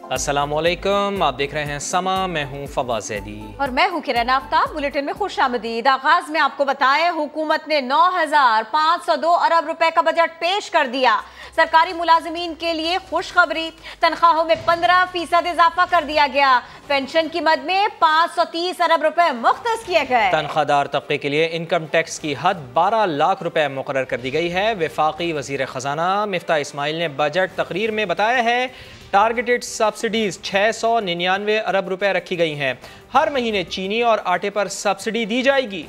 अस्सलामुअलैकुम, आप देख रहे हैं समा। मैं हूं फवाद ज़ैदी और मैं हूं किरण आफ्ताब। बुलेटिन में खुश आमदीद। आगाज में आपको बताएं, हुकूमत ने 9,502 अरब रुपए का बजट पेश कर दिया। सरकारी मुलाजिमीन के लिए खुशखबरी, तनख्वाहों में 15% इजाफा कर दिया गया। पेंशन की मद में 530 अरब रुपए मुख्तस किए गए। तनख्वाहदार तबके के लिए इनकम टैक्स की हद 12 लाख रुपए मुकर्रर कर दी गई है। वफाकी वजीर खजाना मिफ्ता इस्माइल ने बजट तकरीर में बताया है, टारगेटेड सब्सिडीज 699 अरब रुपए रखी गई हैं। हर महीने चीनी और आटे पर सब्सिडी दी जाएगी।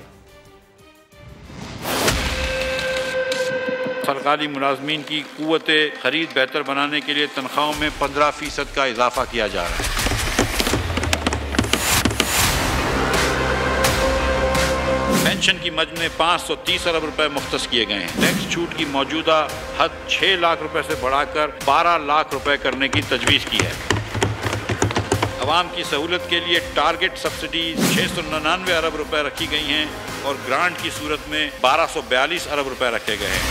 सरकारी मुलाजमीन की कुव्वत खरीद बेहतर बनाने के लिए तनख्वाहों में 15% का इजाफा किया जा रहा है। पेंशन की मद में 530 अरब रुपए मुख्तस किए गए हैं। टैक्स छूट की मौजूदा हद 6 लाख रुपए से बढ़ाकर 12 लाख रुपए करने की तजवीज़ की है। अवाम की सहूलत के लिए टारगेट सब्सिडीज 699 अरब रुपए रखी गई हैं और ग्रांट की सूरत में 1242 अरब रुपए रखे गए हैं।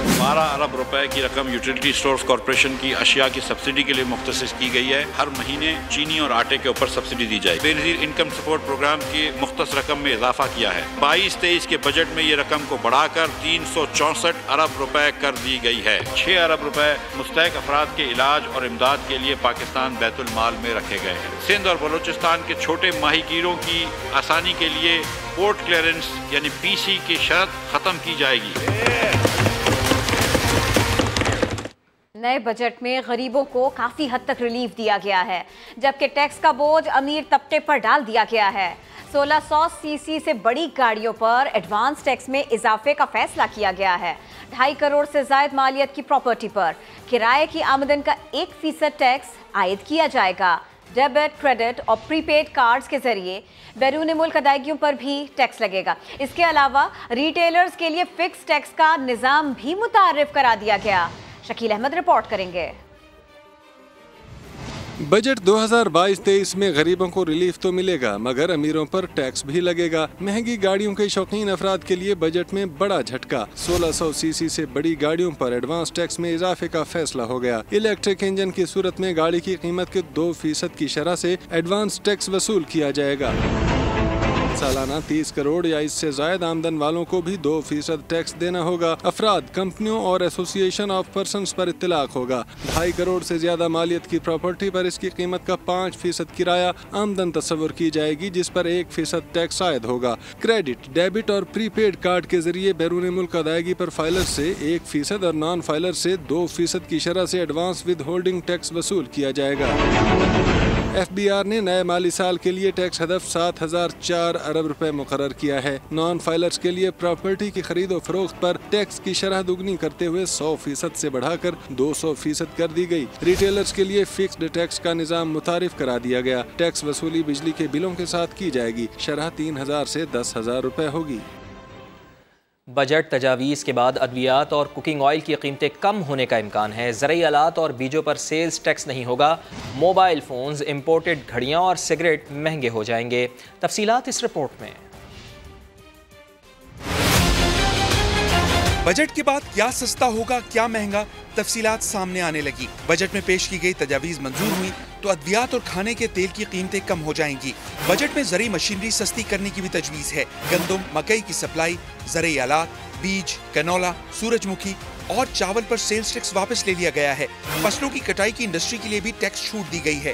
12 अरब रुपए की रकम यूटिलिटी स्टोर्स कॉरपोरेशन की अशिया की सब्सिडी के लिए मुख्तसिस की गई है। हर महीने चीनी और आटे के ऊपर सब्सिडी दी जाए। बेनजीर इनकम सपोर्ट प्रोग्राम की मुख्तस रकम में इजाफा किया है। 22-23 के बजट में ये रकम को बढ़ाकर 364 अरब रुपए कर दी गई है। 6 अरब रुपए मुस्तहक अफराद के इलाज और इमदाद के लिए पाकिस्तान बैतुल माल में रखे गए हैं। सिंध और बलोचिस्तान के छोटे माहीगीरों की आसानी के लिए पोर्ट क्लियरेंस यानी PC की शर्त खत्म की जाएगी। नए बजट में गरीबों को काफी हद तक रिलीफ दिया गया है, जबकि टैक्स का बोझ अमीर तबके पर डाल दिया गया है। 1600 सीसी से बड़ी गाड़ियों पर एडवांस टैक्स में इजाफे का फैसला किया गया है। 2.5 करोड़ से ज्यादा मालियत की प्रॉपर्टी पर किराए की आमदन का 1% टैक्स आयद किया जाएगा। डेबिट, क्रेडिट और प्रीपेड कार्ड्स के जरिए बैरून मुल्क अदायगियों पर भी टैक्स लगेगा। इसके अलावा रिटेलर्स के लिए फिक्स टैक्स का निज़ाम भी मुतारिफ करा दिया गया। शकील अहमद रिपोर्ट करेंगे। बजट 2022-23 में गरीबों को रिलीफ तो मिलेगा, मगर अमीरों पर टैक्स भी लगेगा। महंगी गाड़ियों के शौकीन अफराद के लिए बजट में बड़ा झटका। 1600 सीसी से बड़ी गाड़ियों पर एडवांस टैक्स में इजाफे का फैसला हो गया। इलेक्ट्रिक इंजन की सूरत में गाड़ी की कीमत के 2% की शरह से एडवांस टैक्स वसूल किया जाएगा। सालाना 30 करोड़ या इससे ज्यादा आमदन वालों को भी 2% टैक्स देना होगा। अफराद, कंपनियों और एसोसिएशन ऑफ पर्सन्स पर इत्तलाक होगा। 2.5 करोड़ से ज्यादा मालियत की प्रॉपर्टी पर इसकी कीमत का 5% किराया आमदन तस्वर की जाएगी, जिस पर 1% टैक्स आयद होगा। क्रेडिट, डेबिट और प्रीपेड कार्ड के जरिए बैरून मुल्क अदायगी पर फाइलर से 1% और नॉन फाइलर से 2% की शरह से एडवांस विद होल्डिंग टैक्स वसूल किया जाएगा। FBR ने नए माली साल के लिए टैक्स हदफ 7,004 अरब रुपए मुकर्रर किया है। नॉन फाइलर्स के लिए प्रॉपर्टी की खरीद और फरोख्त पर टैक्स की शरह दुगनी करते हुए 100% से बढ़ाकर 200% कर दी गई। रिटेलर्स के लिए फिक्स्ड टैक्स का निज़ाम मुतारिफ करा दिया गया। टैक्स वसूली बिजली के बिलों के साथ की जाएगी। शरह 3,000 से 10,000 रुपए होगी। बजट तजावीज़ के बाद अद्वियात और कुकिंग ऑयल की कीमतें कम होने का इम्कान है। ज़रूरी आलात और बीजों पर सेल्स टैक्स नहीं होगा। मोबाइल फ़ोन्स, इम्पोर्टेड घड़ियाँ और सिगरेट महंगे हो जाएंगे। तफसीलात इस रिपोर्ट में। बजट के बाद क्या सस्ता होगा, क्या महंगा, तफसीलात सामने आने लगी। बजट में पेश की गई तजावीज़ मंजूर हुई तो अद्वियात और खाने के तेल की कीमतें कम हो जाएंगी। बजट में ज़रूरी मशीनरी सस्ती करने की भी तजवीज़ है। गंदम, मकई की सप्लाई, ज़रूरी आलात, बीज, कैनोला, सूरजमुखी और चावल पर सेल्स टैक्स वापस ले लिया गया है। फसलों की कटाई की इंडस्ट्री के लिए भी टैक्स छूट दी गई है।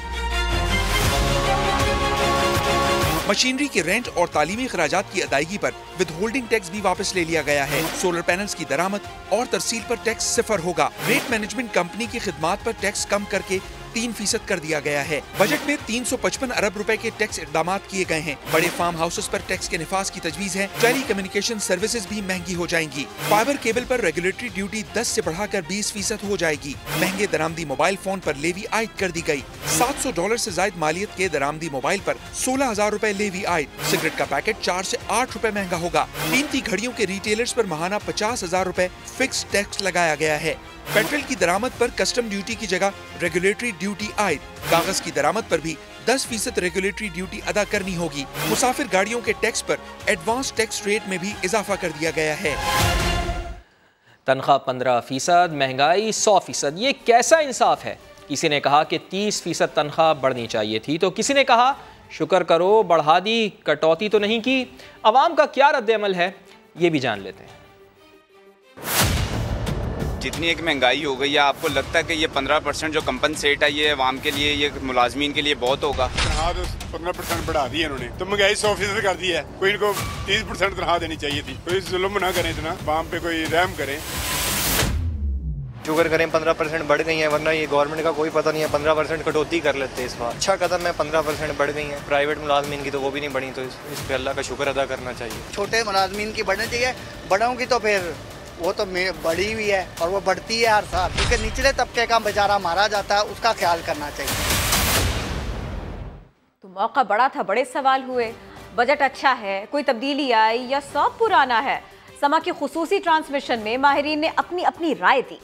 मशीनरी के रेंट और तालीमी खराजात की अदायगी पर विद होल्डिंग टैक्स भी वापस ले लिया गया है। सोलर पैनल्स की दरामद और तरसील पर टैक्स 0 होगा। रेट मैनेजमेंट कंपनी की खिदमात पर टैक्स कम करके 3% कर दिया गया है। बजट में 355 अरब रुपए के टैक्स इक़दाम किए गए हैं। बड़े फार्म हाउसेस पर टैक्स के निफाज की तजवीज़ है। टेली कम्युनिकेशन सर्विसेज भी महंगी हो जाएंगी। फाइबर केबल पर रेगुलेटरी ड्यूटी 10 से बढ़ाकर 20% हो जाएगी। महंगे दरामदी मोबाइल फोन पर लेवी आयद कर दी गई। $700 से ज्यादा मालियत के दरामदी मोबाइल पर 16,000 रुपए लेवी आयद। सिगरेट का पैकेट 4 से 8 रुपए महंगा होगा। कीमती घड़ियों के रिटेलर्स पर माहाना 50,000 रुपए फिक्स टैक्स लगाया गया है। पेट्रोल की दरामद पर कस्टम ड्यूटी की जगह रेगुलेटरी ड्यूटी आयद। कागज की दरामद पर भी 10% रेगुलेटरी ड्यूटी अदा करनी होगी। मुसाफिर गाड़ियों के टैक्स पर एडवांस टैक्स रेट में भी इजाफा कर दिया गया है। तनख्वाह 15%, महंगाई 100%। ये कैसा इंसाफ है? किसी ने कहा कि 30% तनख्वाह बढ़नी चाहिए थी, तो किसी ने कहा शुक्र करो बढ़ा दी, कटौती तो नहीं की। अवाम का क्या रद्द-ए-अमल है, ये भी जान लेते हैं। जितनी एक महंगाई हो गई है, आपको लगता है कि ये 15% जो कंपनसेट है ये अवाम के लिए, ये मुलाजमीन के लिए बहुत होगा? तनख्वाह तो 15% बढ़ा दी है इन्होंने, तो महंगाई 100% कर दी है। कोई इनको 30% तनख्वाह देनी चाहिए थी। कोई जुल्म ना करें, इतना अवाम पे कोई रहम करें। शुगर करें 15% बढ़ गई है, वरना ये गवर्नमेंट का कोई पता नहीं है। 15% कटौती कर लेते हैं इस बार। अच्छा कदम है, 15% बढ़ गई है। प्राइवेट मुलाजमीन की तो वो भी नहीं बढ़ी, तो इस पे अल्लाह का शुक्र अदा करना चाहिए। छोटे मुलाजमीन की बढ़नी चाहिए, बड़ों की तो फिर वो तो बढ़ी हुई है और वो बढ़ती है हर साल, क्योंकि निचले तबके का बेचारा मारा जाता है, उसका ख्याल करना चाहिए। तो मौका बड़ा था, बड़े सवाल हुए। बजट अच्छा है, कोई तब्दीली आई या सब पुराना है? समा की खुसूसी ट्रांसमिशन में माहिरीन ने अपनी अपनी राय दी।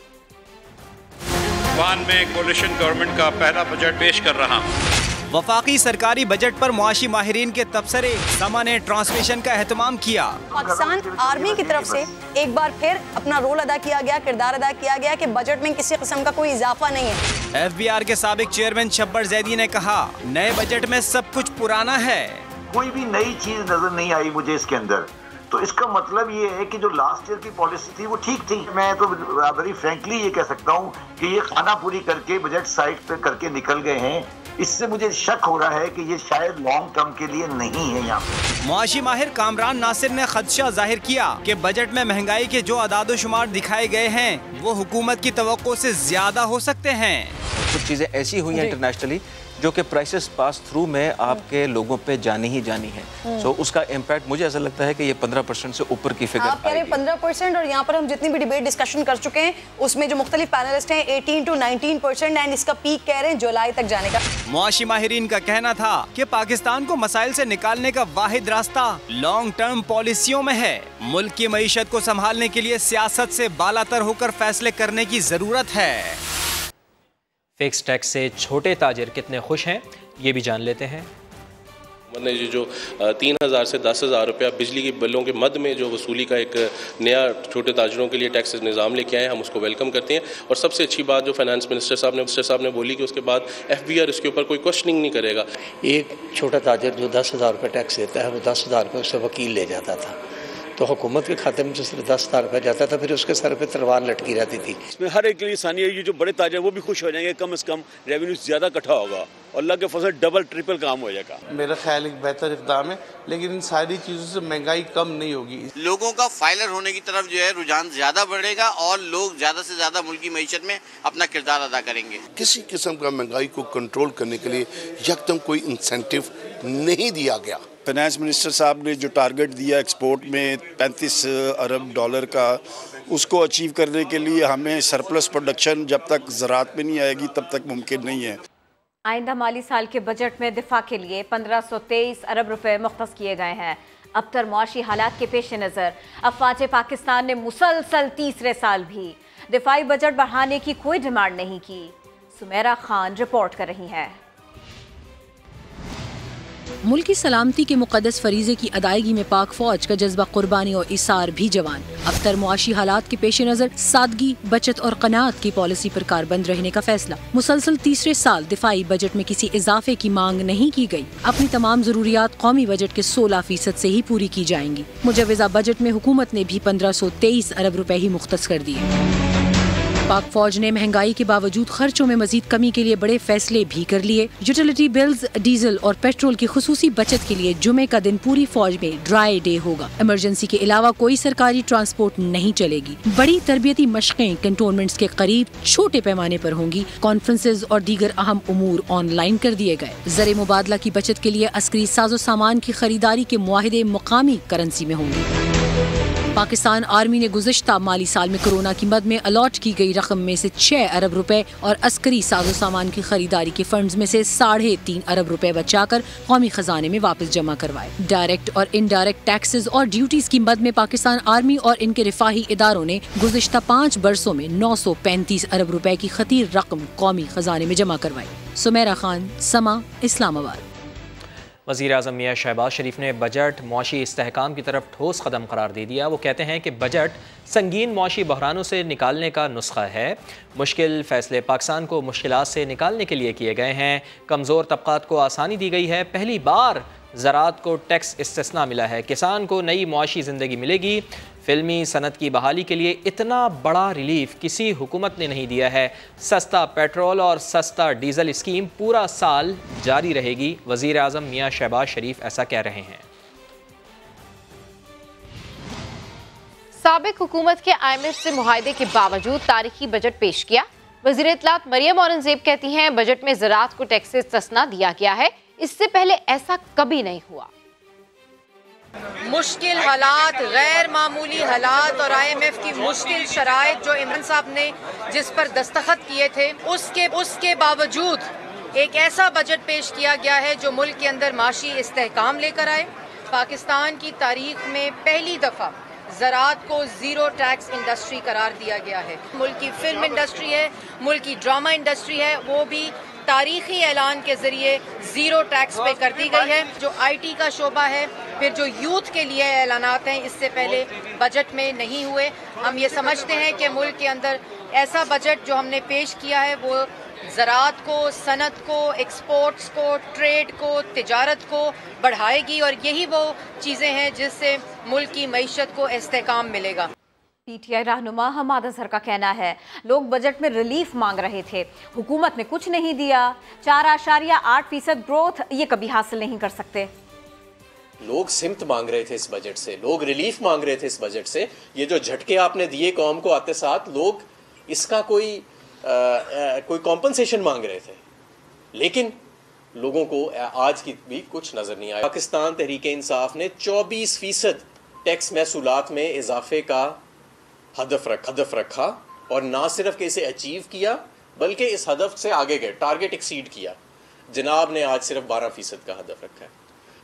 में कोलिशन गवर्नमेंट का पहला बजट पेश कर रहा हूँ। वफाकी सरकारी बजट पर मुआशी माहिरीन के तबसरे, समा ने ट्रांसमिशन का एहतमाम किया। पाकिस्तान आर्मी की तरफ से एक बार फिर अपना रोल अदा किया गया, किरदार अदा किया गया कि बजट में किसी किस्म का कोई इजाफा नहीं है। FBR के साबिक चेयरमैन शब्बर जैदी ने कहा, नए बजट में सब कुछ पुराना है, कोई भी नई चीज नजर नहीं आई मुझे इसके अंदर। तो इसका मतलब ये है कि जो लास्ट ईयर की पॉलिसी थी वो ठीक थी। मैं तो वेरी फ्रैंकली ये कह सकता हूँ कि ये खाना पूरी करके बजट साइड पे करके निकल गए हैं। इससे मुझे शक हो रहा है कि ये शायद लॉन्ग टर्म के लिए नहीं है। यहाँ पे मुआशी माहिर कामरान नासिर ने खदशा जाहिर किया कि बजट में महंगाई के जो अदाद-ओ-शुमार दिखाए गए हैं वो हुकूमत की तवक्को से ज्यादा हो सकते हैं। कुछ चीजें ऐसी हुई हैं इंटरनेशनली जो कि प्राइसेस पास थ्रू में आपके लोगों पे जानी ही जानी है। सो उसका इम्पैक्ट मुझे ऐसा लगता है कि ये 15% से ऊपर की फिगर आप कह रहे हैं 15%, और यहाँ पर हम जितनी भी डिबेट डिस्कशन कर चुके हैं उसमें जो मुख्तलिफ पैनलिस्ट हैं 18 to 19%, एंड इसका पीक कह रहे हैं जुलाई तक जाने का। मुआशी माहिरीन का कहना था कि पाकिस्तान को मसाइल से निकालने का वाहिद रास्ता लॉन्ग टर्म पॉलिसियों में है। मुल्क की मईशत को संभालने के लिए सियासत से बालातर होकर फैसले करने की जरूरत है। फिक्स टैक्स से छोटे ताजिर कितने खुश हैं, ये भी जान लेते हैं। मैंने जो 3,000 से 10,000 रुपया बिजली के बिलों के मद में जो वसूली का एक नया छोटे ताजरों के लिए टैक्स निज़ाम लेके आए, हम उसको वेलकम करते हैं। और सबसे अच्छी बात जो फाइनेंस मिनिस्टर साहब ने बोली कि उसके बाद FBR इसके ऊपर कोई क्वेश्चनिंग नहीं करेगा। एक छोटा ताजिर जो 10,000 रुपये टैक्स देता है वो 10,000 रुपये उससे वकील ले जाता था, तो हुकूमत के खाते में जो सिर्फ 10,000 रुपये जाता था, फिर उसके सर पे तलवार लटकी रहती थी। इसमें हर एक के लिए आसानी है। ये जो बड़े ताजिर वो भी खुश हो जाएंगे, कम से कम रेवेन्यू ज़्यादा इकट्ठा होगा और अल्लाह के फजल डबल ट्रिपल काम हो जाएगा। मेरा ख्याल एक बेहतर इक़दाम है, लेकिन इन सारी चीज़ों से महंगाई कम नहीं होगी। लोगों का फाइलर होने की तरफ जो है रुझान ज़्यादा बढ़ेगा और लोग ज़्यादा से ज़्यादा मुल्क की मईशत में अपना किरदार अदा करेंगे। किसी किस्म का महंगाई को कंट्रोल करने के लिए यकदम कोई इंसेंटिव नहीं दिया गया। फाइनेंस मिनिस्टर साहब ने जो टारगेट दिया एक्सपोर्ट में 35 अरब डॉलर का, उसको अचीव करने के लिए हमें सरप्लस प्रोडक्शन जब तक ज़राअत में नहीं आएगी तब तक मुमकिन नहीं है। आइंदा माली साल के बजट में दिफा के लिए 1523 अरब रुपए मुख्तस किए गए हैं। अबतर मुआशी हालात के पेश नज़र अफवाज पाकिस्तान ने मुसलसल तीसरे साल भी दिफाई बजट बढ़ाने की कोई डिमांड नहीं की। सुमेरा खान रिपोर्ट कर रही हैं। मुल्क की सलामती के मुकद्दस फरीजे की अदायगी में पाक फौज का जज्बा कुर्बानी और इसार भी जवान। अबतर मुआशी हालात के पेश नज़र सादगी, बचत और कनात की पॉलिसी पर कारबंद रहने का फैसला। मुसलसल तीसरे साल दिफाई बजट में किसी इजाफे की मांग नहीं की गई। अपनी तमाम जरूरियात कौमी बजट के 16% से ही पूरी की जाएंगी। मुजवजा बजट में हुकूमत ने भी 1523 अरब रुपए ही मुख्तस कर दिए। पाक फौज ने महंगाई के बावजूद खर्चों में मजीद कमी के लिए बड़े फैसले भी कर लिए। यूटिलिटी बिल्स, डीजल और पेट्रोल की खुसूसी बचत के लिए जुमे का दिन पूरी फौज में ड्राई डे होगा। इमरजेंसी के अलावा कोई सरकारी ट्रांसपोर्ट नहीं चलेगी। बड़ी तरबियती मशकें कंटोनमेंट्स के करीब छोटे पैमाने पर होंगी। कॉन्फ्रेंसेज और दीगर अहम उमूर ऑनलाइन कर दिए गए। ज़र मुबादला की बचत के लिए अस्करी साजो सामान की खरीदारी के मुआहिदे मुकामी करेंसी में होंगे। पाकिस्तान आर्मी ने गुज़िश्ता माली साल में कोरोना की मद में अलॉट की गई रकम में से 6 अरब रुपए और अस्करी साजो सामान की खरीदारी के फंड्स में से 3.5 अरब रुपए बचाकर कौमी खजाने में वापस जमा करवाए। डायरेक्ट और इनडायरेक्ट टैक्सेस और ड्यूटीज की मद में पाकिस्तान आर्मी और इनके रिफाही इदारों ने गुज़िश्ता 5 बरसों में 935 अरब रुपए की खतीर रकम कौमी खजाने में जमा करवाई। सुमेरा खान, समा, इस्लामाबाद। वज़ीर आज़म मियां शहबाज शरीफ ने बजट मुआशी इस्तेहकाम की तरफ ठोस कदम करार दे दिया। वो कहते हैं कि बजट संगीन मुआशी बहरानों से निकालने का नुस्खा है। मुश्किल फ़ैसले पाकिस्तान को मुश्किलात से निकालने के लिए किए गए हैं। कमज़ोर तबक़ात को आसानी दी गई है। पहली बार ज़राअत को टैक्स इस्तिस्ना मिला है। किसान को नई मुआशी ज़िंदगी मिलेगी। फिल्मी सनत की बहाली के लिए इतना बड़ा रिलीफ किसी हुकूमत ने नहीं दिया है। सस्ता पेट्रोल और सस्ता डीजल स्कीम पूरा साल जारी रहेगी। वज़ीर आज़म मियां शहबाज शरीफ ऐसा कह रहे हैं। साबिक हुकूमत के IMF से मुआहदे के बावजूद तारीखी बजट पेश किया। वज़ीर इत्तलात मरियम औरंगज़ेब कहती हैं बजट में ज़राअत को टैक्स से इस्तिस्ना दिया गया है। इससे पहले ऐसा कभी नहीं हुआ। मुश्किल हालात, गैर मामूली हालात और IMF की मुश्किल शराइत जो इमरान साहब ने जिस पर दस्तखत किए थे उसके बावजूद एक ऐसा बजट पेश किया गया है जो मुल्क के अंदर माशी इस्तेहकाम लेकर आए। पाकिस्तान की तारीख में पहली दफ़ा ज़राअत को ज़ीरो टैक्स इंडस्ट्री करार दिया गया है। मुल्क की फिल्म इंडस्ट्री है, मुल्क की ड्रामा इंडस्ट्री है, वो भी तारीखी ऐलान के ज़रिए ज़ीरो टैक्स पे कर दी गई है। जो IT का शोबा है, फिर जो यूथ के लिए ऐलानात हैं, इससे पहले बजट में नहीं हुए। हम ये समझते हैं कि मुल्क के अंदर ऐसा बजट जो हमने पेश किया है वो ज़राअत को, सनत को, एक्सपोर्ट्स को, ट्रेड को, तिजारत को बढ़ाएगी और यही वो चीज़ें हैं जिससे मुल्क की मईशत को इस्तेहकाम मिलेगा। PTI रहनुमा हमाद अजहर का कहना है लोग बजट में रिलीफ मांग रहे थे, हुकूमत ने कुछ नहीं दिया। 4.8% ग्रोथ ये कभी हासिल नहीं कर सकते। लोग सिमत मांग रहे थे इस बजट से, लोग रिलीफ मांग रहे थे इस बजट से। ये जो झटके आपने दिए कौम को आते साथ, लोग इसका कोई कॉम्पनसेशन मांग रहे थे, लेकिन लोगों को आज की भी कुछ नजर नहीं आया। पाकिस्तान तहरीक इंसाफ ने 24% टैक्स महसूलात में इजाफे का हदफ रखा और ना सिर्फ कि इसे अचीव किया बल्कि इस हदफ से आगे गए, टारगेट एक्सीड किया। जनाब ने आज सिर्फ 12% का हदफ रखा है।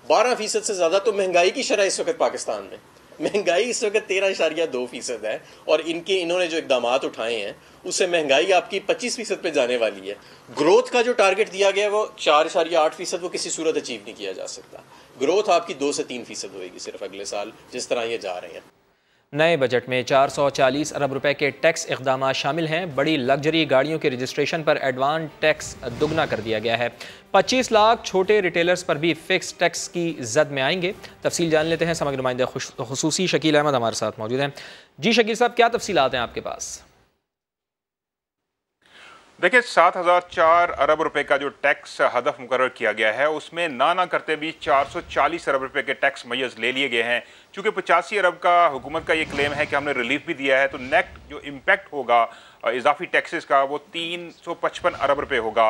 12% से ज़्यादा तो महंगाई की शरह इस वक्त पाकिस्तान में, महंगाई इस वक्त 13.2% है और इन्होंने जो इकदाम उठाए हैं उससे महंगाई आपकी 25% पे जाने वाली है। ग्रोथ का जो टारगेट दिया गया है वो 4.8%, वो किसी सूरत अचीव नहीं किया जा सकता। ग्रोथ आपकी 2 से 3% होगी सिर्फ अगले साल, जिस तरह ये जा रहे हैं। नए बजट में 440 अरब रुपए के टैक्स इक़दाम शामिल हैं। बड़ी लग्जरी गाड़ियों के रजिस्ट्रेशन पर एडवांस टैक्स दुगना कर दिया गया है। 25 लाख छोटे रिटेलर्स पर भी फिक्स टैक्स की जद में आएंगे। तफसील जान लेते हैं। समग्र नुमाइंदे खुसूसी शकील अहमद हमारे साथ मौजूद हैं। जी शकील साहब, क्या तफसीलात हैं आपके पास? देखिए, 7,004 अरब रुपए का जो टैक्स हदफ मुकर्रर किया गया है उसमें ना करते भी 440 अरब रुपए के टैक्स मैयज ले लिए गए हैं। चूँकि 85 अरब का हुकूमत का ये क्लेम है कि हमने रिलीफ भी दिया है, तो नेट जो इम्पैक्ट होगा इजाफी टैक्सेस का वो 355 अरब रुपए होगा।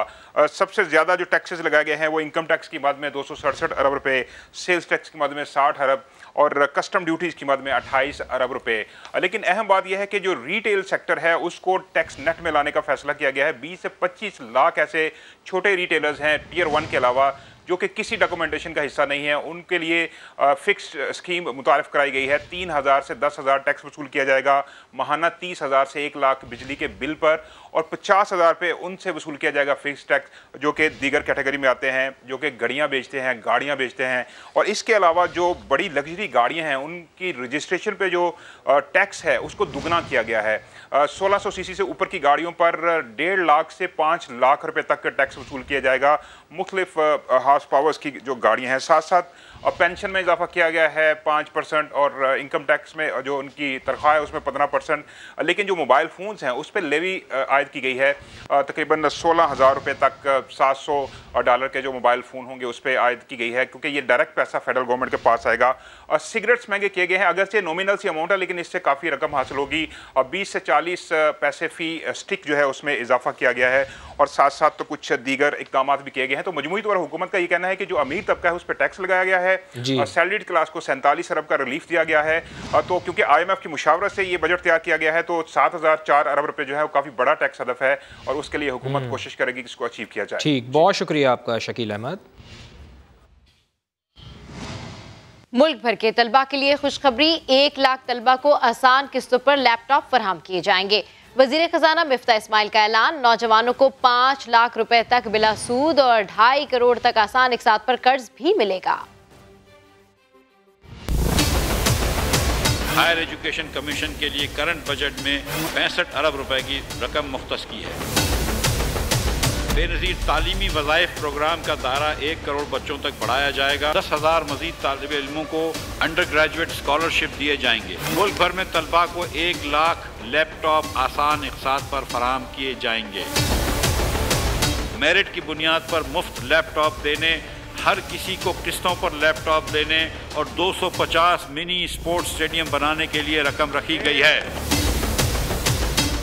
सबसे ज़्यादा जो टैक्सेस लगाए गए हैं वो इनकम टैक्स की मद में 267 अरब रुपए, सेल्स टैक्स की मद में 60 अरब और कस्टम ड्यूटीज़ की मद में 28 अरब रुपए। लेकिन अहम बात यह है कि जो रिटेल सेक्टर है उसको टैक्स नेट में लाने का फैसला किया गया है। 20 से 25 लाख ऐसे छोटे रिटेलर्स हैं टियर 1 के अलावा जो कि किसी डॉक्यूमेंटेशन का हिस्सा नहीं है, उनके लिए फिक्स स्कीम मुतारिफ कराई गई है। 3,000 से 10,000 टैक्स वसूल किया जाएगा, माहाना 30,000 से 1 लाख बिजली के बिल पर और 50,000 पे उनसे वसूल किया जाएगा फिक्स टैक्स जो कि दीगर कैटेगरी में आते हैं, जो कि गाड़ियाँ बेचते हैं, गाड़ियाँ बेचते हैं। और इसके अलावा जो बड़ी लग्जरी गाड़ियाँ हैं उनकी रजिस्ट्रेशन पे जो टैक्स है उसको दुगना किया गया है। 1600 सीसी से ऊपर की गाड़ियों पर 1.5 लाख से 5 लाख रुपए तक टैक्स वसूल किया जाएगा। मुख्तलिफ हार्स पावर्स की जो गाड़ियाँ हैं, साथ साथ पेंशन में इजाफा किया गया है 5% और इनकम टैक्स में जो उनकी तनख्वाह है उसमें 15%। लेकिन जो मोबाइल फ़ोन्स हैं उस पर लेवी आयद की गई है, तकरीबन 16,000 रुपये तक $700 के जो मोबाइल फ़ोन होंगे उस पर आयद की गई है, क्योंकि ये डायरेक्ट पैसा फेडरल गवर्नमेंट के पास आएगा। सिगरेट्स महंगे किए गए हैं, अगर से नॉमिनल सी अमाउंट है लेकिन इससे काफ़ी रकम हासिल होगी। 20 से 40 पैसे फ़ी स्टिक जो है उसमें इजाफा किया गया है और साथ साथ तो कुछ दीगर इक़दाम भी किए गए हैं। तो मजमूई तौर पर हुकूमत का ये कहना है कि जो अमीर तबका है उस पर टैक्स लगाया गया है, सैलरीड क्लास को 47 अरब का रिलीफ दिया गया है। तो क्योंकि IMF की मुशावरत से ये बजट तैयार किया गया है तो 7,004 अरब रुपए जो है वो काफ़ी बड़ा टैक्स हदफ है और उसके लिए हुकूमत कोशिश करेगी कि इसको अचीव किया जाए। ठीक, बहुत शुक्रिया आपका शकील अहमद। मुल्क भर के तलबा के लिए खुशखबरी, 1 लाख तलबा को आसान किस्तों पर लैपटॉप फराहम किए जाएंगे। वजीर खजाना मिफ्ता इस्माइल का ऐलान, नौजवानों को 5 लाख रुपए तक बिला सूद और 2.5 करोड़ तक आसान इकसात पर कर्ज भी मिलेगा। हायर एजुकेशन कमीशन के लिए करंट बजट में 65 अरब रुपए की रकम मुख्तस की है। बेनज़ीर तालीमी वज़ाइफ प्रोग्राम का दायरा 1 करोड़ बच्चों तक बढ़ाया जाएगा। 10,000 मजीद तालिब इल्मों को अंडर ग्रेजुएट स्कॉलरशिप दिए जाएंगे। मुल्क भर में तलबा को 1 लाख लैपटॉप आसान इक़सात पर फराहम किए जाएंगे। मेरिट की बुनियाद पर मुफ्त लैपटॉप देने, हर किसी को किस्तों पर लैपटॉप देने और 250 मिनी स्पोर्ट्स स्टेडियम बनाने के लिए रकम रखी गई है।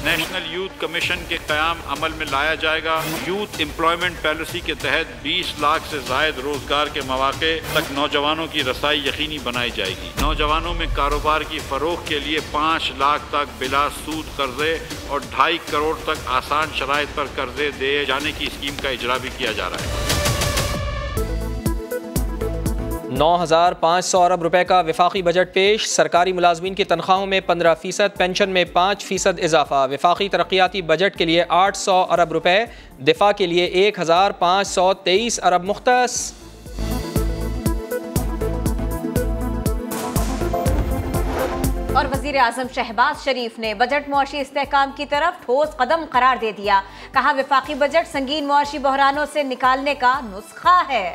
नेशनल यूथ कमीशन के क़याम अमल में लाया जाएगा। यूथ एम्प्लॉयमेंट पॉलिसी के तहत 20 लाख से ज़ायद रोजगार के मौके तक नौजवानों की रसाई यकीनी बनाई जाएगी। नौजवानों में कारोबार की फ़रोग़ के लिए 5 लाख तक बिला सूद कर्जे और 2.5 करोड़ तक आसान शराइत पर कर्जे दिए जाने की स्कीम का इजरा भी किया जा रहा है। 9,500 अरब रुपए का वफाकी बजट पेश। सरकारी मुलाजमीन की तनख्वाहों में 15%, पेंशन में 5% इजाफा। वफाकी तरक्याती बजट के लिए 800 अरब रुपए, दिफा के लिए 1,523 अरब मुख्तस। और वज़ीर आज़म शहबाज शरीफ ने बजट मुआशी इस्तेहकाम की तरफ ठोस कदम करार दे दिया। कहा, वफाकी बजट संगीन मुआशी बहरानों से निकालने का नुस्खा है।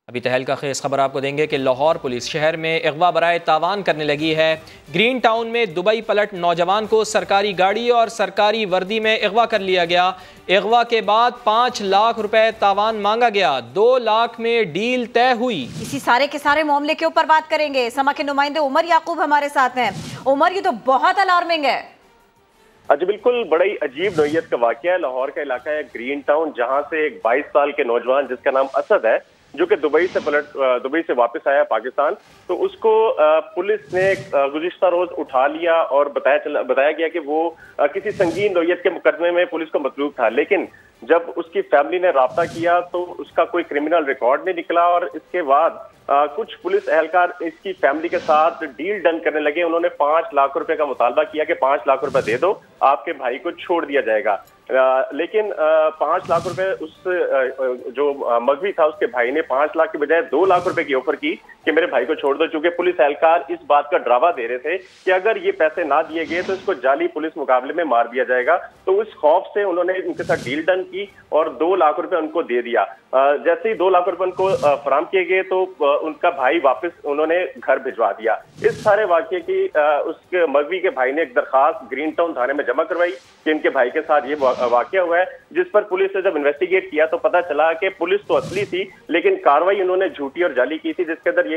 अभी तहलका खेज खबर आपको देंगे कि लाहौर पुलिस शहर में अगवा बराए तावान करने लगी है। ग्रीन टाउन में दुबई पलट नौजवान को सरकारी गाड़ी और सरकारी वर्दी में अगवा कर लिया गया। अगवा के बाद 5 लाख रुपए तावान मांगा गया। 2 लाख में डील तय हुई। इसी सारे के सारे मामले के ऊपर बात करेंगे। समा के नुमाइंदे उमर याकूब हमारे साथ हैं। उमर, ये तो बहुत अलार्मिंग है। जी बिल्कुल, बड़ी अजीब नोयत का वाकया है। लाहौर का इलाका है ग्रीन टाउन, जहां से एक 22 साल के नौजवान जिसका नाम असद है, जो कि दुबई से वापस आया पाकिस्तान, तो उसको पुलिस ने गुज़िश्ता रोज उठा लिया और बताया गया कि वो किसी संगीन नोयत के मुकदमे में पुलिस को मतलूब था। लेकिन जब उसकी फैमिली ने राब्ता किया तो उसका कोई क्रिमिनल रिकॉर्ड नहीं निकला और इसके बाद कुछ पुलिस एहलकार इसकी फैमिली के साथ डील डन करने लगे। उन्होंने 5 लाख रुपए का मुतालबा किया कि 5 लाख रुपए दे दो, आपके भाई को छोड़ दिया जाएगा। लेकिन 5 लाख रुपए उस जो मगवी था उसके भाई ने 5 लाख के बजाय 2 लाख रुपए की ऑफर की कि मेरे भाई को छोड़ दो, चूंकि पुलिस एहलकार इस बात का डरावा दे रहे थे कि अगर ये पैसे ना दिए गए तो इसको जाली पुलिस मुकाबले में मार दिया जाएगा। तो उस खौफ से उन्होंने उनके साथ डील डन की और 2 लाख रुपए उनको दे दिया। जैसे ही 2 लाख रुपए उनको फराम किए गए तो उनका भाई वापस उन्होंने घर भिजवा दिया। इस सारे वाकये की उसके मगवी के भाई ने एक दरखास्त ग्रीन टाउन थाने में जमा करवाई कि इनके भाई के साथ ये वाकया हुआ है, जिस पर पुलिस ने जब इन्वेस्टिगेट किया तो पता चला कि पुलिस तो असली थी लेकिन कार्रवाई उन्होंने झूठी और जाली की थी, जिसके अंदर ये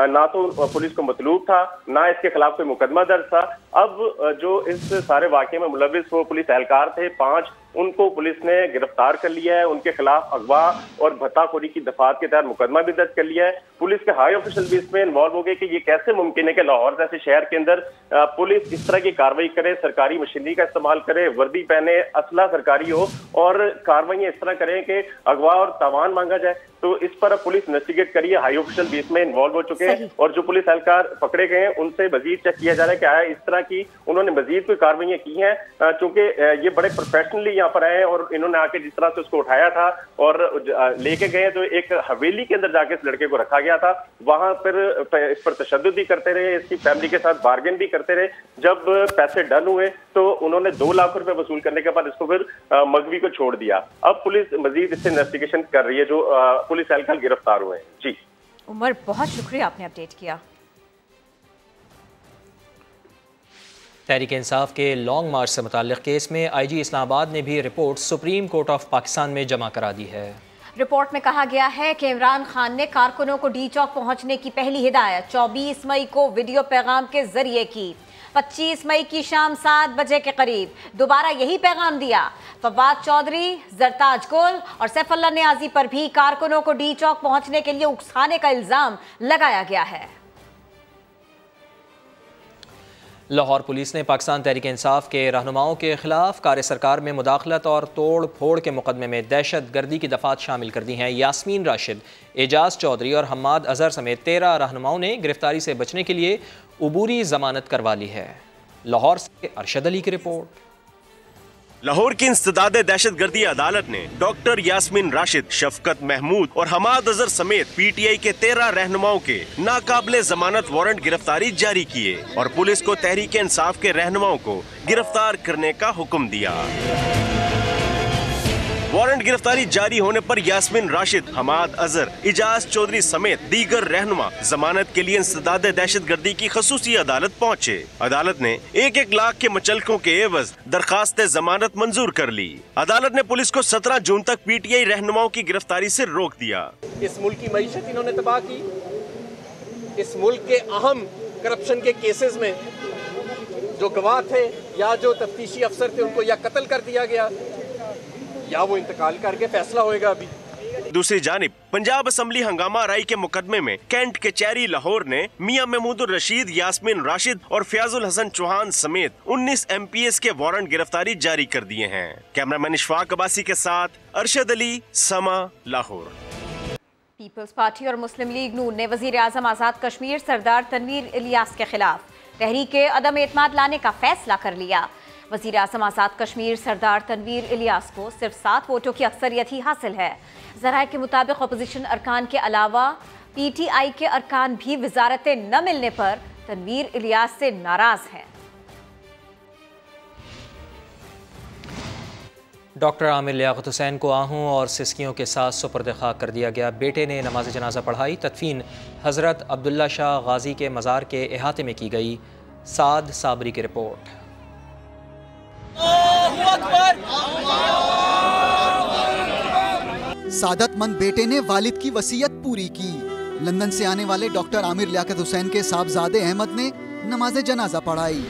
ना तो पुलिस को मतलूब था ना इसके खिलाफ कोई मुकदमा दर्ज था। अब जो इस सारे वाकये में मुलविस वो पुलिस एहलकार थे 5, उनको पुलिस ने गिरफ्तार कर लिया है। उनके खिलाफ अगवा और भत्ताखोरी की दफात के तहत मुकदमा भी दर्ज कर लिया है। पुलिस के हाई ऑफिशियल भी इसमें इन्वॉल्व हो गए कि ये कैसे मुमकिन है कि लाहौर जैसे शहर के अंदर पुलिस इस तरह की कार्रवाई करे, सरकारी मशीनरी का इस्तेमाल करे, वर्दी पहने, असला सरकारी हो और कार्रवाई इस तरह करें कि अगवा और तावान मांगा जाए। तो इस पर अब पुलिस इन्वेस्टिगेट करी है, हाई ऑफिशियल भी इसमें इन्वॉल्व हो चुके हैं और जो पुलिस एहलकार पकड़े गए हैं उनसे मजीद चेक किया जा रहा है कि आया इस तरह की उन्होंने मजीद कोई कार्रवाई की हैं, चूंकि ये बड़े प्रोफेशनली यहाँ पर आए और इन्होंने आके जिस तरह से उसको उठाया था और लेके गए तो एक हवेली के अंदर जाके इस लड़के को रखा गया था, वहां फिर इस पर तशद्दुद भी करते रहे, इसकी फैमिली के साथ बार्गेन भी करते रहे। जब पैसे डन हुए तो उन्होंने 2 लाख रुपए वसूल करने के बाद इसको फिर मगवी को छोड़ दिया। अब पुलिस मजीद इससे इन्वेस्टिगेशन कर रही है, जो पुलिस एहलकार गिरफ्तार हुए हैं। जी उमर, बहुत शुक्रिया आपने अपडेट किया। तहरीक इंसाफ के लॉन्ग मार्च से मुताल्लिक़ केस में IG इस्लामाबाद ने भी report supreme court of Pakistan में जमा करा दी है। रिपोर्ट में कहा गया है कि इमरान खान ने कारकुनों को डी चौक पहुंचने की पहली हिदायत 24 मई को वीडियो पैगाम के जरिए की। 25 मई की शाम 7 बजे के करीब दोबारा यही पैगाम दिया। फवाद चौधरी, जरताज गुल और सैफुल्लाह नियाजी पर भी कारकुनों को डी चौक पहुंचने के लिए उकसाने का इल्जाम लगाया गया है। लाहौर पुलिस ने पाकिस्तान तहरीक इंसाफ के रहनुमाओं के खिलाफ कार सरकार में मुदाखलत और तोड़ फोड़ के मुकदमे में दहशत गर्दी की दफात शामिल कर दी हैं। यास्मीन राशिद, एजाज चौधरी और हम्माद अजहर समेत 13 रहनुमाओं ने गिरफ्तारी से बचने के लिए अबूरी जमानत करवा ली है। लाहौर से अरशद अली की रिपोर्ट। लाहौर की इंसदादे दहशतगर्दी अदालत ने डॉक्टर यास्मीन राशिद, शफकत महमूद और हमाद अजहर समेत PTI के 13 रहनुमाओं के नाकाबिले जमानत वारंट गिरफ्तारी जारी किए और पुलिस को तहरीक इंसाफ के रहनुमाओं को गिरफ्तार करने का हुक्म दिया। वारंट गिरफ्तारी जारी होने पर यास्मीन राशिद, हमाद अजहर, इजाज चौधरी समेत दीगर रहनुमा जमानत के लिए इंसदादे दहशतगर्दी की खसूसी अदालत पहुँचे। अदालत ने 1-1 लाख के मुचलकों के एवज दरखास्त जमानत मंजूर कर ली। अदालत ने पुलिस को 17 जून तक PTI रहनुमाओं की गिरफ्तारी से रोक दिया। इस मुल्क की मईशत इन्होंने तबाह की। इस मुल्क के अहम करप्शन के केसेस में जो गवाह थे या जो तफ्तीशी अफसर थे उनको या कत्ल कर दिया गया या वो इंतकाल करके फैसला होएगा। अभी दूसरी जानिब पंजाब असम्बली हंगामा आराई के मुकदमे में कैंट कचहरी लाहौर ने मियां महमूदुर रशीद, यास्मीन राशिद और फयाजुल हसन चौहान समेत 19 MPS के वारंट गिरफ्तारी जारी कर दिए हैं। कैमरामैन इशफाक अब्बासी के साथ अरशद अली, समा, लाहौर। पीपल्स पार्टी और मुस्लिम लीग नून ने वजीर आजम आजाद कश्मीर सरदार तनवीर इलियास के खिलाफ तहरीक अदम एतमाद लाने का फैसला कर लिया। वजीर आजम आजाद कश्मीर सरदार तनवीर इलियास को सिर्फ 7 वोटों की अक्सरियत ही हासिल है। ज़राए के मुताबिक अपोजिशन अरकान के अलावा PTI के अरकान भी वजारतें न मिलने पर तनवीर इलियास से नाराज हैं। डॉक्टर आमिर लियाकत हुसैन को आहूं और सिस्कियों के साथ सुपर्द खाक कर दिया गया। बेटे ने नमाज जनाजा पढ़ाई। तदफीन हज़रत अब्दुल्ला शाह गाजी के मज़ार के अहाते में की गई। साद साबरी की रिपोर्ट। सादतमंद बेटे ने वालिद की वसीयत पूरी की। लंदन से आने वाले डॉक्टर आमिर लियाकत हुसैन के साहबजादे अहमद ने नमाज जनाजा पढ़ाई।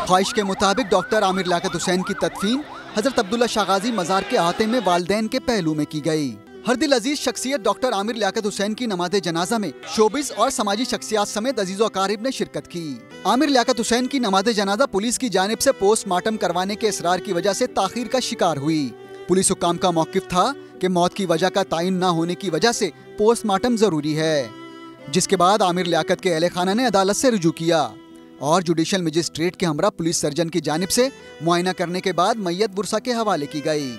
ख्वाहिश के मुताबिक डॉक्टर आमिर लियाकत हुसैन की तदफीन हजरत अब्दुल्ला शाह गाजी मज़ार के अहाते में वालिदैन के पहलू में की गई। हर दिल अजीज शख्सियत डॉक्टर आमिर लियाकत हुसैन की नमाज जनाजा में शोबिस और समाजी शख्सियात समेत अजीज़ व अकारिब ने शिरकत की। आमिर लियाकत हुसैन की नमाज जनाजा पुलिस की जानिब से पोस्टमार्टम करवाने के इसरार की वजह से ताखीर का शिकार हुई। पुलिस हुक्काम का मौक़िफ़ था कि मौत की वजह का तायन न होने की वजह से पोस्टमार्टम जरूरी है, जिसके बाद आमिर लियाकत के अहले खाना ने अदालत से रुजू किया और जुडिशल मजिस्ट्रेट के हमरा पुलिस सर्जन की जानिब से मुआयना करने के बाद मैयत बुरसा के हवाले की गई।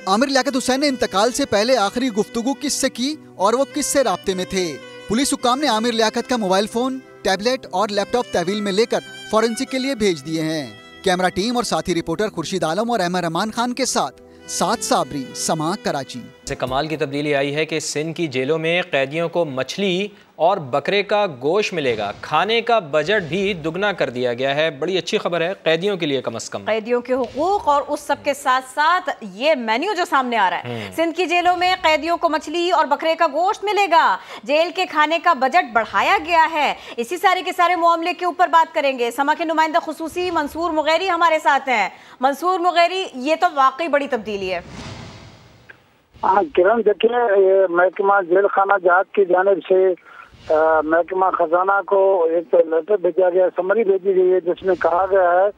आमिर लियाकत हुसैन ने इंतकाल से पहले आखिरी गुफ्तगू किससे की और वो किससे राब्ते में थे। पुलिस हुक्काम ने आमिर लियाकत का मोबाइल फोन, टैबलेट और लैपटॉप तहवील में लेकर फॉरेंसिक के लिए भेज दिए हैं। कैमरा टीम और साथी रिपोर्टर खुर्शीद आलम और अहमद रहमान खान के साथ साद साबरी, समा, कराची। से कमाल की तब्दीली आई है कि सिंध की जेलों में कैदियों को मछली और बकरे का गोश्त मिलेगा। खाने का बजट भी दुगना कर दिया गया है। बड़ी अच्छी खबर है कैदियों के लिए, कम से कम कैदियों के हुकूक और उस सब के साथ साथ ये मेन्यू जो सामने आ रहा है। सिंध की जेलों में कैदियों को मछली और बकरे का गोश्त मिलेगा। जेल के खाने का बजट बढ़ाया गया है। इसी सारे के सारे मामले के ऊपर बात करेंगे। समा के नुमाइंदा खुसूसी मंसूर मुगैरी हमारे साथ हैं। मंसूर मुगैरी, ये तो वाकई बड़ी तब्दीली है। हाँ किरण, देखिए महकमा जेल खाना जहाज की जानिब से महकमा खजाना को एक लेटर भेजा गया, समरी भेजी गई है, जिसमें कहा गया है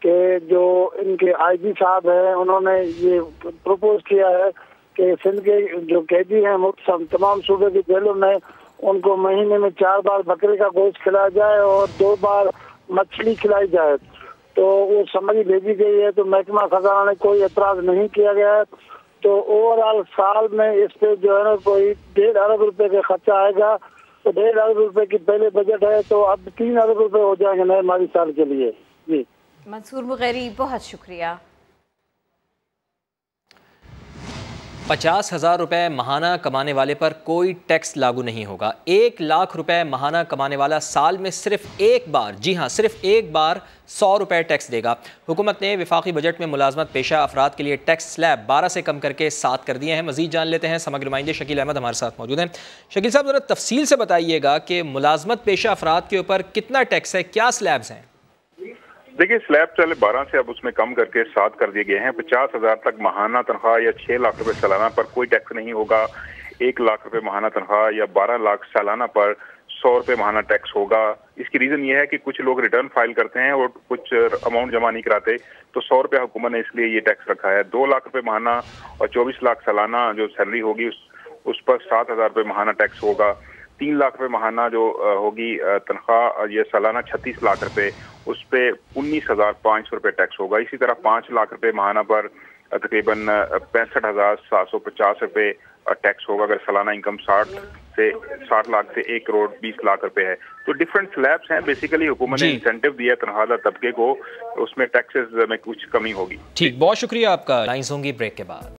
कि जो इनके IG साहब हैं उन्होंने ये प्रपोज किया है कि सिंध के जो कैदी हैं तमाम सूबे की जेलों में उनको महीने में 4 बार बकरे का गोश्त खिलाया जाए और 2 बार मछली खिलाई जाए। तो वो समरी भेजी गई है, तो महकमा खजाना ने कोई एतराज नहीं किया गया है। तो ओवरऑल साल में इस पे जो है ना कोई 1.5 अरब रुपए का खर्चा आएगा। तो 1.5 अरब रुपए की पहले बजट है, तो अब 3 अरब रुपए हो जाएंगे नए माली साल के लिए। जी मंसूर मुगैरी, बहुत शुक्रिया। 50,000 रुपये माहाना कमाने वाले पर कोई टैक्स लागू नहीं होगा। 1 लाख रुपए माहाना कमाने वाला साल में सिर्फ एक बार, जी हाँ सिर्फ एक बार 100 रुपये टैक्स देगा। हुकूमत ने विफाकी बजट में मुलाजमत पेशा अफराद के लिए टैक्स स्लैब 12 से कम करके 7 कर दिए हैं। मजीद जान लेते हैं, समग्र नुमाइंदे शकील अहमद हमारे साथ मौजूद हैं। शकील साहब, ज़रा तफसील से बताइएगा कि मुलाजमत पेशा अफराद के ऊपर कितना टैक्स है, क्या स्लैब्स हैं? देखिए, स्लैब चले 12 से अब उसमें कम करके 7 कर दिए गए हैं। 50,000 तक माहाना तनख्वाह या 6 लाख रुपए सालाना पर कोई टैक्स नहीं होगा। 1 लाख रुपए माहाना तनख्वाह या 12 लाख सालाना पर 100 रुपए माहाना टैक्स होगा। इसकी रीजन ये है कि कुछ लोग रिटर्न फाइल करते हैं और कुछ अमाउंट जमा नहीं कराते, तो 100 रुपया हुकूमत ने इसलिए ये टैक्स रखा है। 2 लाख रुपए माहाना और 24 लाख सालाना जो सैलरी होगी उस पर 7,000 रुपये महाना टैक्स होगा। 3 लाख रुपये महाना जो होगी तनख्वाह, ये सालाना 36 लाख रुपये, उस पर 19,500 रुपये टैक्स होगा। इसी तरह 5 लाख रुपये महाना पर तकरीबन 65,750 रुपये टैक्स होगा अगर सालाना इनकम 60 लाख से 1 करोड़ 20 लाख रुपए है। तो डिफरेंट स्लैब्स हैं। बेसिकली हुकूमत ने इंसेंटिव दिया तनख्वाहदार तबके को, उसमें टैक्सेस में कुछ कमी होगी। ठीक, बहुत शुक्रिया आपका। लाइन्स होंगी ब्रेक के बाद।